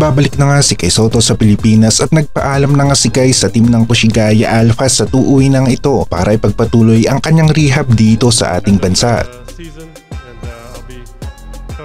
Babalik na nga si Kai Sotto sa Pilipinas at nagpaalam na nga si Kai sa team ng Koshigaya Alphas sa tuuwi nang ito para ipagpatuloy ang kanyang rehab dito sa ating bansa.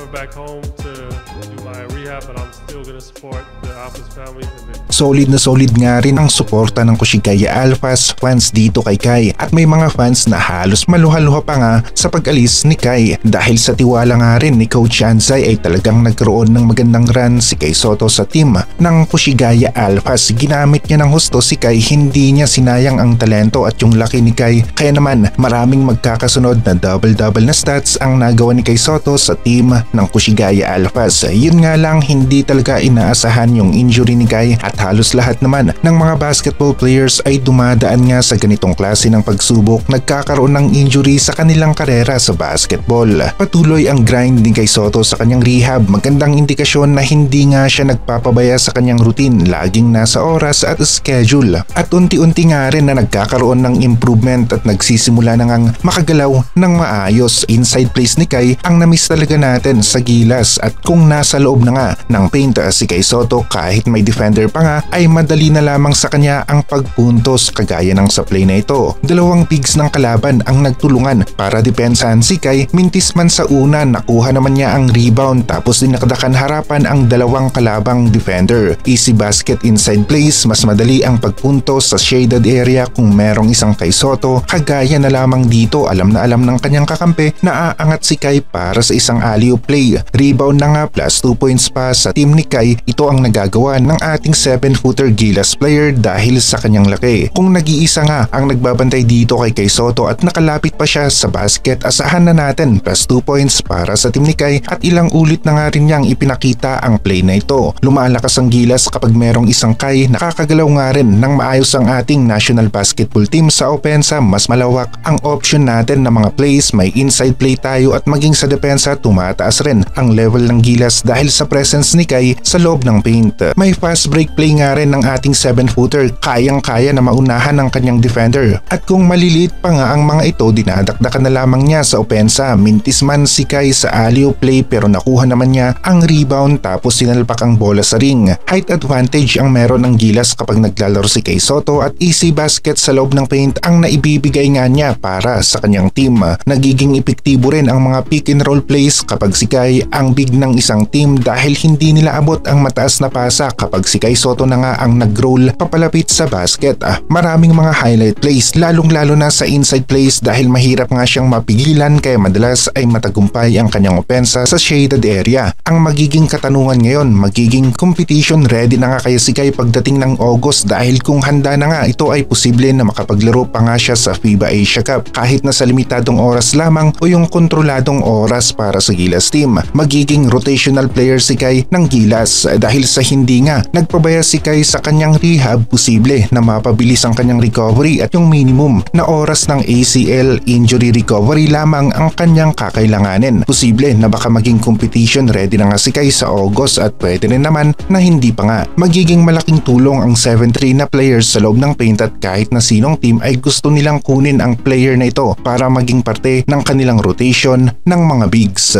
Back home to do my rehab, but I'm still gonna support the Alphas family. Solid na solid nga rin ang suporta ng Koshigaya Alphas fans dito kay Kai at may mga fans na halos maluha-luha pa nga sa pag-alis ni Kai dahil sa tiwala nga rin ni Coach Anzay ay talagang nagkaroon ng magandang run si Kai Sotto sa team ng Koshigaya Alphas. Ginamit niya ng husto si Kai, hindi niya sinayang ang talento at yung laki ni Kai, kaya naman maraming magkakasunod na double-double na stats ang nagawa ni Kai Sotto sa team ng Koshigaya Alphas. Yun nga lang, hindi talaga inaasahan yung injury ni Kai at halos lahat naman ng mga basketball players ay dumadaan nga sa ganitong klase ng pagsubok, nagkakaroon ng injury sa kanilang karera sa basketball. Patuloy ang grind ni Kai Sotto sa kanyang rehab, magandang indikasyon na hindi nga siya nagpapabaya sa kanyang routine, laging nasa oras at schedule. At unti-unti nga rin na nagkakaroon ng improvement at nagsisimula na ngang makagalaw ng maayos. Inside plays ni Kai ang namiss talaga natin sa gilas at kung nasa loob na nga ng paint si Kai Sotto, kahit may defender pa nga ay madali na lamang sa kanya ang pagpuntos kagaya ng sa play na ito. Dalawang bigs ng kalaban ang nagtulungan para depensahan si Kai. Mintis man sa una, nakuha naman niya ang rebound tapos dinakdakan harapan ang dalawang kalabang defender. Easy basket inside plays, mas madali ang pagpuntos sa shaded area kung merong isang Kai Sotto. Kagaya na lamang dito, alam na alam ng kanyang kakampi na aangat si Kai para sa isang alley-oop play. Rebound na nga plus 2 points pa sa team ni Kai. Ito ang nagagawa ng ating 7-footer Gilas player dahil sa kanyang laki. Kung nag-iisa nga ang nagbabantay dito kay Kai Sotto at nakalapit pa siya sa basket, asahan na natin plus 2 points para sa team ni Kai at ilang ulit na nga rin niyang ipinakita ang play na ito. Lumalakas ang Gilas kapag merong isang Kai, nakakagalaw nga rin ng maayos ang ating national basketball team sa opensa. Mas malawak ang option natin na mga plays, may inside play tayo at maging sa depensa tumataas rin ang level ng Gilas dahil sa presence ni Kai sa loob ng paint. May fast break play nga rin ng ating 7-footer, kayang-kaya na maunahan ang kanyang defender. At kung maliliit pa nga ang mga ito, dinadakdakan na lamang niya sa opensa. Mintis man si Kai sa alley-oop play pero nakuha naman niya ang rebound tapos sinalpak ang bola sa ring. Height advantage ang meron ng Gilas kapag naglalaro si Kai Sotto at easy basket sa loob ng paint ang naibibigay nga niya para sa kanyang team. Nagiging epektibo rin ang mga pick and roll plays kapag si Kai ang big ng isang team dahil hindi nila abot ang mataas na pasa kapag si Kai Sotto na nga ang nag-roll papalapit sa basket. Maraming mga highlight plays, lalong-lalo na sa inside plays dahil mahirap nga siyang mapigilan kaya madalas ay matagumpay ang kanyang opensa sa shaded area. Ang magiging katanungan ngayon, magiging competition ready na nga kaya si Kai pagdating ng August dahil kung handa na nga ito ay posible na makapaglaro pa nga siya sa FIBA Asia Cup kahit na sa limitadong oras lamang o yung kontroladong oras para sa Gilas team. Magiging rotational player si Kai ng Gilas dahil sa hindi nga nagpabaya si Kai sa kanyang rehab, posible na mapabilis ang kanyang recovery at yung minimum na oras ng ACL injury recovery lamang ang kanyang kakailanganin. Posible na baka maging competition ready na nga si Kai sa August at pwede rin naman na hindi pa nga. Magiging malaking tulong ang 7-3 na players sa loob ng paint at kahit na sinong team ay gusto nilang kunin ang player na ito para maging parte ng kanilang rotation ng mga bigs.